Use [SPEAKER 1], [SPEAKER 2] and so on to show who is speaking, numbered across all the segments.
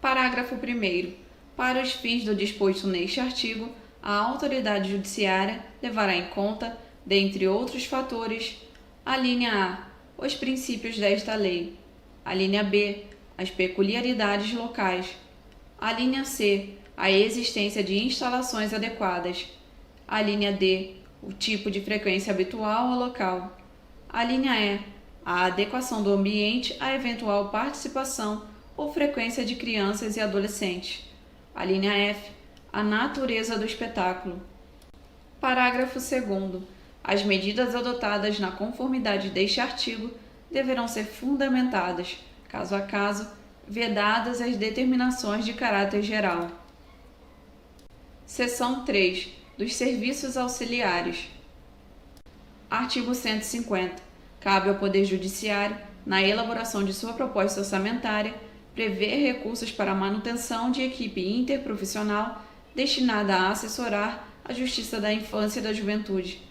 [SPEAKER 1] Parágrafo 1º. Para os fins do disposto neste artigo, a autoridade judiciária levará em conta, dentre outros fatores, a linha A, os princípios desta lei, a linha B, as peculiaridades locais, a linha C, a existência de instalações adequadas, a linha D, o tipo de frequência habitual ao local, a linha E, a adequação do ambiente à eventual participação ou frequência de crianças e adolescentes, a linha F, a natureza do espetáculo. Parágrafo 2º. As medidas adotadas na conformidade deste artigo deverão ser fundamentadas, caso a caso, vedadas as determinações de caráter geral. Seção 3. Dos serviços auxiliares. Artigo 150. Cabe ao Poder Judiciário, na elaboração de sua proposta orçamentária, prever recursos para a manutenção de equipe interprofissional destinada a assessorar a Justiça da Infância e da Juventude.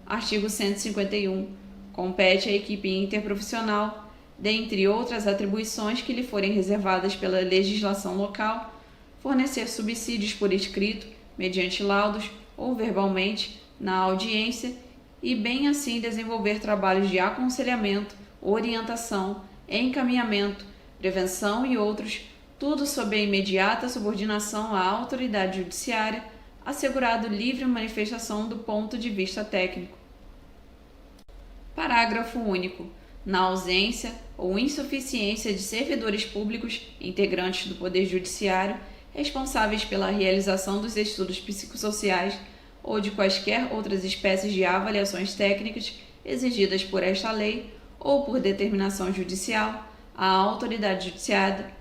[SPEAKER 1] Artigo 151. Compete à equipe interprofissional, dentre outras atribuições que lhe forem reservadas pela legislação local, fornecer subsídios por escrito, mediante laudos ou verbalmente, na audiência, e bem assim desenvolver trabalhos de aconselhamento, orientação, encaminhamento, prevenção e outros, tudo sob a imediata subordinação à autoridade judiciária, assegurado livre manifestação do ponto de vista técnico. Parágrafo único. Na ausência ou insuficiência de servidores públicos, integrantes do Poder Judiciário, responsáveis pela realização dos estudos psicossociais ou de quaisquer outras espécies de avaliações técnicas exigidas por esta lei ou por determinação judicial, a autoridade judiciária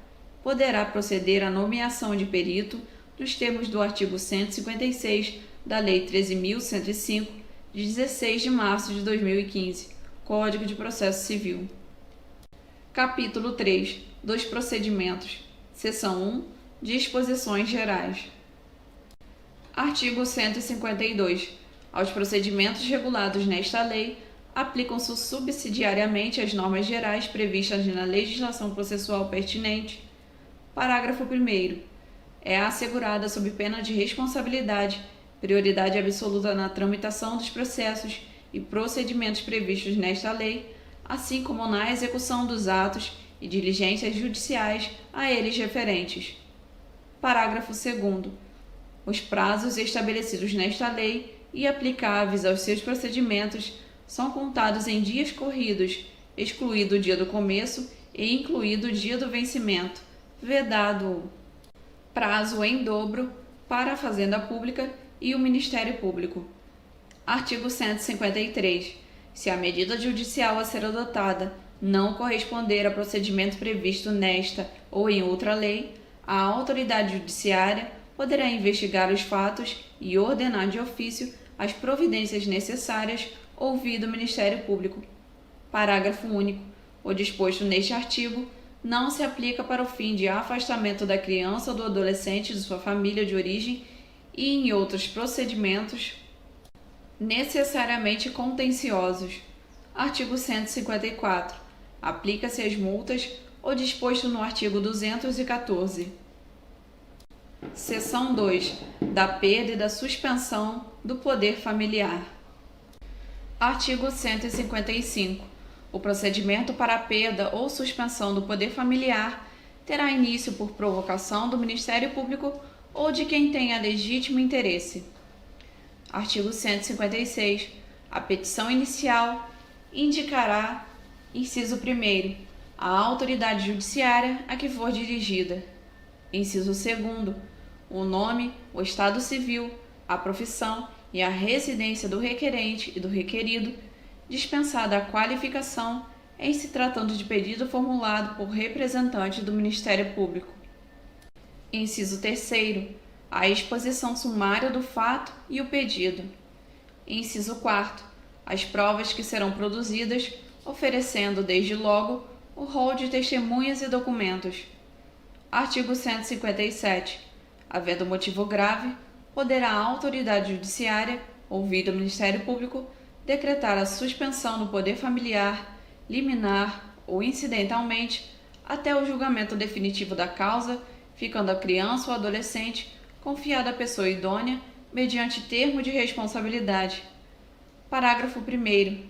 [SPEAKER 1] poderá proceder à nomeação de perito nos termos do artigo 156 da Lei 13.105, de 16 de março de 2015, Código de Processo Civil. Capítulo 3. Dos procedimentos. Seção 1. Disposições gerais. Artigo 152. Aos procedimentos regulados nesta lei, aplicam-se subsidiariamente as normas gerais previstas na legislação processual pertinente. Parágrafo 1º. É assegurada, sob pena de responsabilidade, prioridade absoluta na tramitação dos processos e procedimentos previstos nesta lei, assim como na execução dos atos e diligências judiciais a eles referentes. Parágrafo 2º. Os prazos estabelecidos nesta lei e aplicáveis aos seus procedimentos são contados em dias corridos, excluído o dia do começo e incluído o dia do vencimento, vedado o prazo em dobro para a Fazenda Pública e o Ministério Público. Artigo 153. Se a medida judicial a ser adotada não corresponder a procedimento previsto nesta ou em outra lei, a autoridade judiciária poderá investigar os fatos e ordenar de ofício as providências necessárias, ouvido o Ministério Público. Parágrafo único. O disposto neste artigo não se aplica para o fim de afastamento da criança ou do adolescente de sua família de origem e em outros procedimentos necessariamente contenciosos. Artigo 154. Aplica-se às multas o disposto no artigo 214. Seção 2. Da perda e da suspensão do poder familiar. Artigo 155. O procedimento para a perda ou suspensão do poder familiar terá início por provocação do Ministério Público ou de quem tenha legítimo interesse. Artigo 156. A petição inicial indicará, inciso 1º, a autoridade judiciária a que for dirigida. Inciso 2º, o nome, o estado civil, a profissão e a residência do requerente e do requerido, dispensada a qualificação em se tratando de pedido formulado por representante do Ministério Público. Inciso 3º, a exposição sumária do fato e o pedido. Inciso 4º, as provas que serão produzidas, oferecendo desde logo o rol de testemunhas e documentos. Artigo 157. Havendo motivo grave, poderá a autoridade judiciária, ouvido o Ministério Público, decretar a suspensão do poder familiar, liminar ou incidentalmente, até o julgamento definitivo da causa, ficando a criança ou adolescente confiada à pessoa idônea mediante termo de responsabilidade. Parágrafo 1º.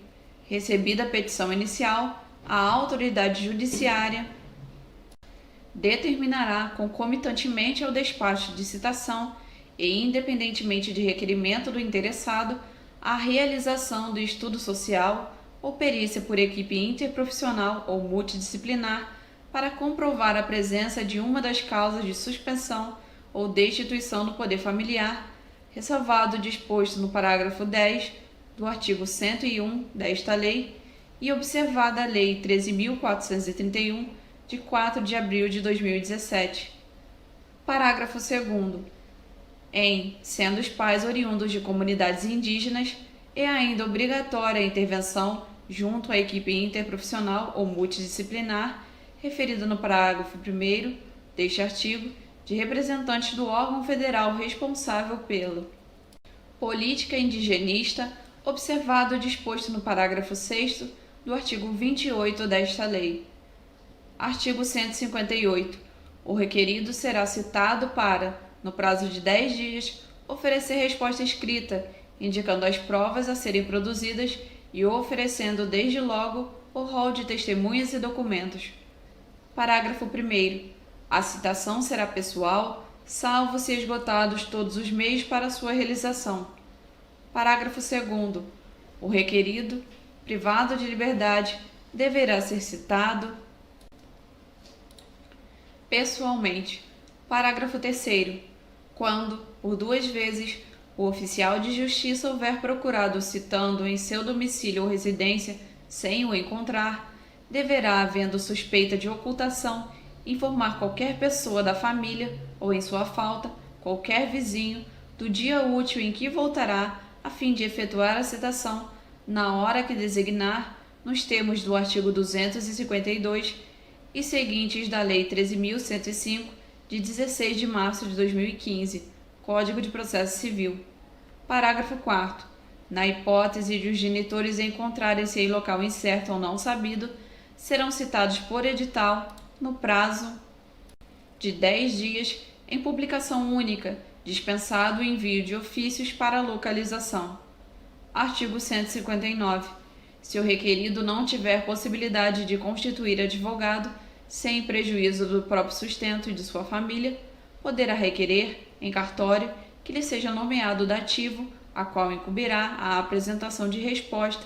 [SPEAKER 1] Recebida a petição inicial, a autoridade judiciária determinará concomitantemente ao despacho de citação e independentemente de requerimento do interessado, a realização do estudo social ou perícia por equipe interprofissional ou multidisciplinar para comprovar a presença de uma das causas de suspensão ou destituição do poder familiar, ressalvado o disposto no parágrafo 10 do artigo 101 desta lei e observada a Lei 13.431, de 4 de abril de 2017. Parágrafo 2º. Sendo os pais oriundos de comunidades indígenas, é ainda obrigatória a intervenção junto à equipe interprofissional ou multidisciplinar, referida no parágrafo 1º deste artigo, de representantes do órgão federal responsável pela política indigenista, observado o disposto no parágrafo 6º do artigo 28 desta lei. Artigo 158. O requerido será citado para, no prazo de 10 dias, oferecer resposta escrita, indicando as provas a serem produzidas e oferecendo desde logo o rol de testemunhas e documentos. Parágrafo 1º. A citação será pessoal, salvo se esgotados todos os meios para sua realização. Parágrafo 2º. O requerido, privado de liberdade, deverá ser citado pessoalmente. Parágrafo 3º. Quando, por 2 vezes, o oficial de justiça houver procurado citando em seu domicílio ou residência sem o encontrar, deverá, havendo suspeita de ocultação, informar qualquer pessoa da família ou, em sua falta, qualquer vizinho, do dia útil em que voltará, a fim de efetuar a citação, na hora que designar, nos termos do artigo 252 e seguintes da Lei 13.105, de 16 de março de 2015, Código de Processo Civil. Parágrafo 4º. Na hipótese de os genitores encontrarem-se em local incerto ou não sabido, serão citados por edital, no prazo de 10 dias, em publicação única, dispensado o envio de ofícios para localização. Artigo 159. Se o requerido não tiver possibilidade de constituir advogado, sem prejuízo do próprio sustento e de sua família, poderá requerer, em cartório, que lhe seja nomeado dativo, a qual incumbirá a apresentação de resposta,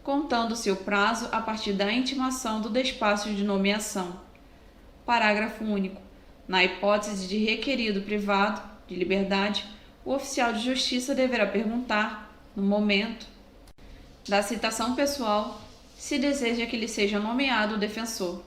[SPEAKER 1] contando-se o prazo a partir da intimação do despacho de nomeação. Parágrafo único. Na hipótese de requerido privado de liberdade, o oficial de justiça deverá perguntar, no momento da citação pessoal, se deseja que lhe seja nomeado o defensor.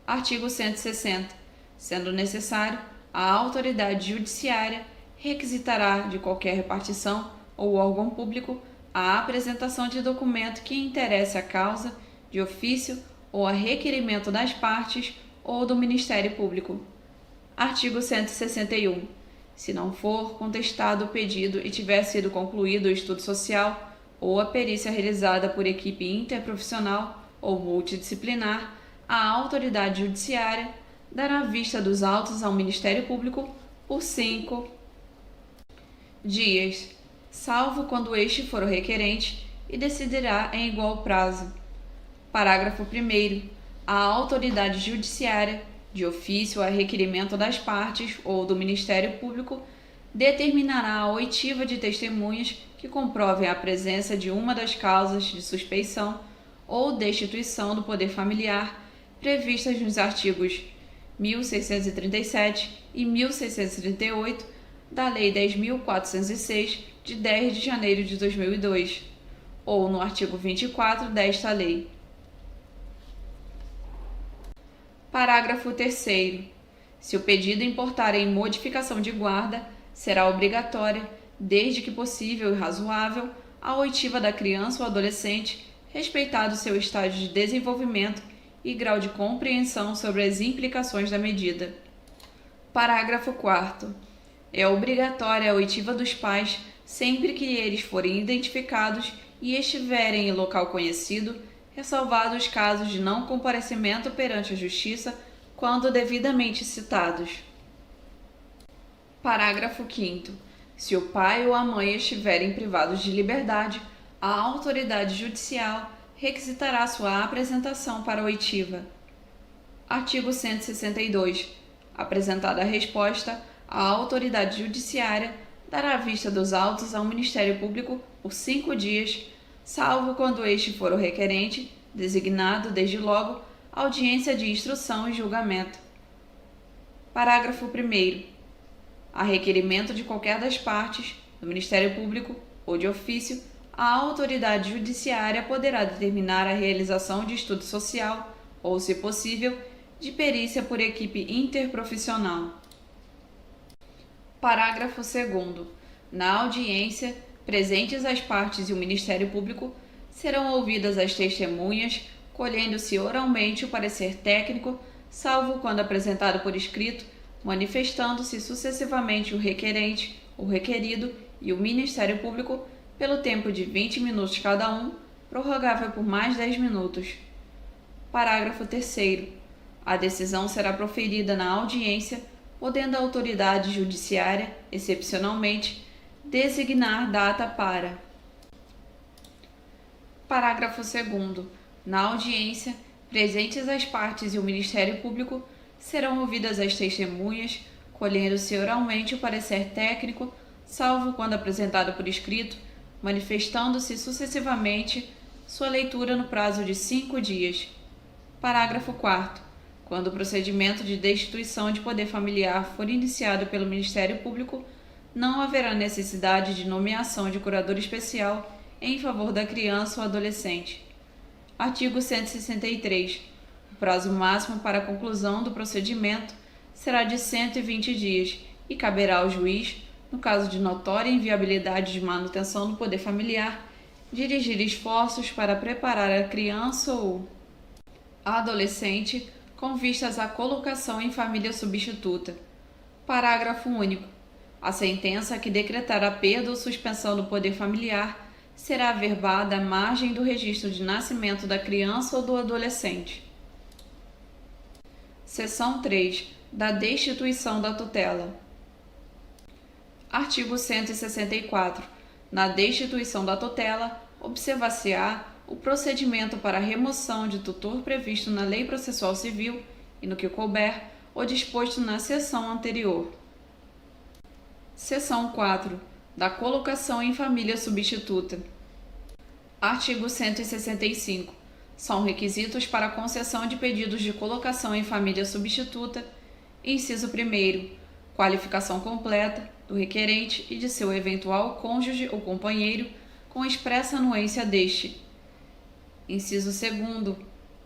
[SPEAKER 1] Artigo 160. Sendo necessário, a autoridade judiciária requisitará de qualquer repartição ou órgão público a apresentação de documento que interesse a causa, de ofício ou a requerimento das partes ou do Ministério Público. Artigo 161. Se não for contestado o pedido e tiver sido concluído o estudo social ou a perícia realizada por equipe interprofissional ou multidisciplinar, a autoridade judiciária dará vista dos autos ao Ministério Público por 5 dias, salvo quando este for o requerente, e decidirá em igual prazo. Parágrafo 1º. A autoridade judiciária, de ofício a requerimento das partes ou do Ministério Público, determinará a oitiva de testemunhas que comprovem a presença de uma das causas de suspeição ou destituição do poder familiar previstas nos artigos 1637 e 1638 da Lei 10.406, de 10 de janeiro de 2002, ou no artigo 24 desta lei. Parágrafo 3º. Se o pedido importar em modificação de guarda, será obrigatória, desde que possível e razoável, a oitiva da criança ou adolescente, respeitado seu estágio de desenvolvimento e grau de compreensão sobre as implicações da medida. Parágrafo 4º. É obrigatória a oitiva dos pais sempre que eles forem identificados e estiverem em local conhecido, ressalvados os casos de não comparecimento perante a Justiça quando devidamente citados. Parágrafo 5º. Se o pai ou a mãe estiverem privados de liberdade, a autoridade judicial requisitará sua apresentação para a oitiva. Artigo 162. Apresentada a resposta, a autoridade judiciária dará vista dos autos ao Ministério Público por 5 dias, salvo quando este for o requerente, designado, desde logo, audiência de instrução e julgamento. Parágrafo 1º. A requerimento de qualquer das partes, do Ministério Público ou de ofício, a autoridade judiciária poderá determinar a realização de estudo social ou, se possível, de perícia por equipe interprofissional. Parágrafo 2º. Na audiência, presentes as partes e o Ministério Público, serão ouvidas as testemunhas, colhendo-se oralmente o parecer técnico, salvo quando apresentado por escrito, manifestando-se sucessivamente o requerente, o requerido e o Ministério Público pelo tempo de 20 minutos cada um, prorrogável por mais 10 minutos. Parágrafo 3º. A decisão será proferida na audiência, podendo a autoridade judiciária, excepcionalmente, designar data para. Parágrafo 2º. Na audiência, presentes as partes e o Ministério Público, serão ouvidas as testemunhas, colhendo-se oralmente o parecer técnico, salvo quando apresentado por escrito, manifestando-se sucessivamente sua leitura no prazo de 5 dias. Parágrafo 4º. Quando o procedimento de destituição de poder familiar for iniciado pelo Ministério Público, não haverá necessidade de nomeação de curador especial em favor da criança ou adolescente. Artigo 163. O prazo máximo para a conclusão do procedimento será de 120 dias e caberá ao juiz, no caso de notória inviabilidade de manutenção do poder familiar, dirigir esforços para preparar a criança ou a adolescente com vistas à colocação em família substituta. Parágrafo único. A sentença que decretar a perda ou suspensão do poder familiar será averbada à margem do registro de nascimento da criança ou do adolescente. Seção 3. Da destituição da tutela. Artigo 164. Na destituição da tutela, observar-se-á o procedimento para a remoção de tutor previsto na Lei Processual Civil e, no que couber, o disposto na seção anterior. Seção 4. Da colocação em família substituta. Artigo 165. São requisitos para a concessão de pedidos de colocação em família substituta: inciso 1º, qualificação completa do requerente e de seu eventual cônjuge ou companheiro, com expressa anuência deste. Inciso 2º,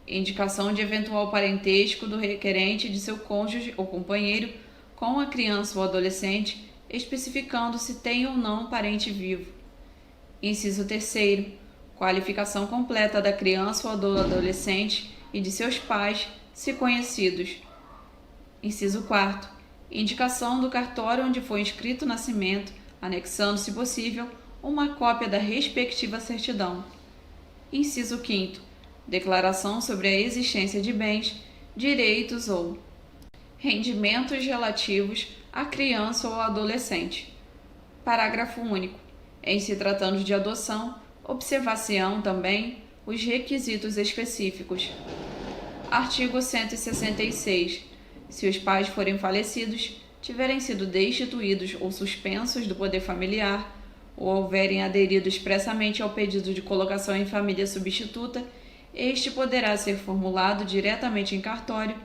[SPEAKER 1] indicação de eventual parentesco do requerente e de seu cônjuge ou companheiro com a criança ou adolescente, especificando se tem ou não parente vivo. Inciso 3º, qualificação completa da criança ou do adolescente e de seus pais, se conhecidos. Inciso 4º, indicação do cartório onde foi inscrito o nascimento, anexando, se possível, uma cópia da respectiva certidão. Inciso 5º, declaração sobre a existência de bens, direitos ou rendimentos relativos à criança ou adolescente. Parágrafo único. Em se tratando de adoção, observar-se-ão também os requisitos específicos. Artigo 166. Se os pais forem falecidos, tiverem sido destituídos ou suspensos do poder familiar, ou houverem aderido expressamente ao pedido de colocação em família substituta, este poderá ser formulado diretamente em cartório,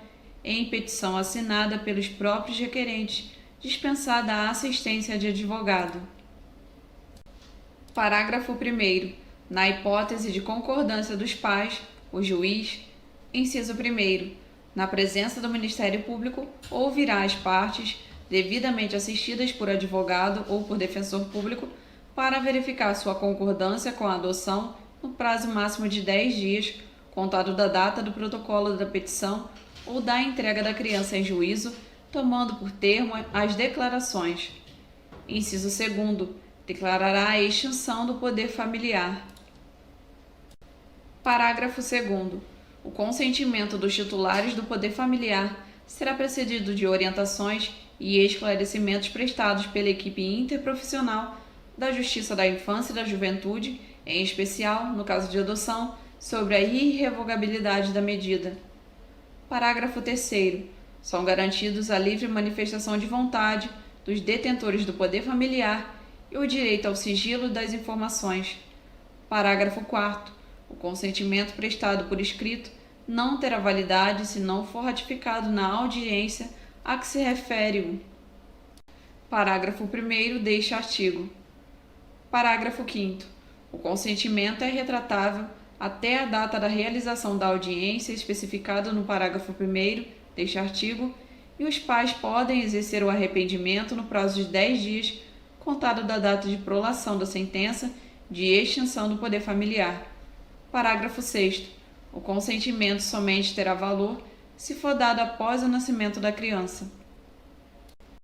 [SPEAKER 1] em petição assinada pelos próprios requerentes, dispensada a assistência de advogado. Parágrafo 1º. Na hipótese de concordância dos pais, o juiz, inciso 1º, na presença do Ministério Público, ouvirá as partes, devidamente assistidas por advogado ou por defensor público, para verificar sua concordância com a adoção no prazo máximo de 10 dias, contado da data do protocolo da petição ou da entrega da criança em juízo, tomando por termo as declarações. Inciso 2º, declarará a extinção do poder familiar. Parágrafo 2º. O consentimento dos titulares do poder familiar será precedido de orientações e esclarecimentos prestados pela equipe interprofissional da Justiça da Infância e da Juventude, em especial, no caso de adoção, sobre a irrevogabilidade da medida. Parágrafo 3º. São garantidos a livre manifestação de vontade dos detentores do poder familiar e o direito ao sigilo das informações. Parágrafo 4º. O consentimento prestado por escrito não terá validade se não for ratificado na audiência a que se refere o parágrafo 1º deste artigo. Parágrafo 5º. O consentimento é retratável até a data da realização da audiência especificada no parágrafo 1º deste artigo, e os pais podem exercer o arrependimento no prazo de 10 dias, contado da data de prolação da sentença de extinção do poder familiar. Parágrafo 6º. O consentimento somente terá valor se for dado após o nascimento da criança.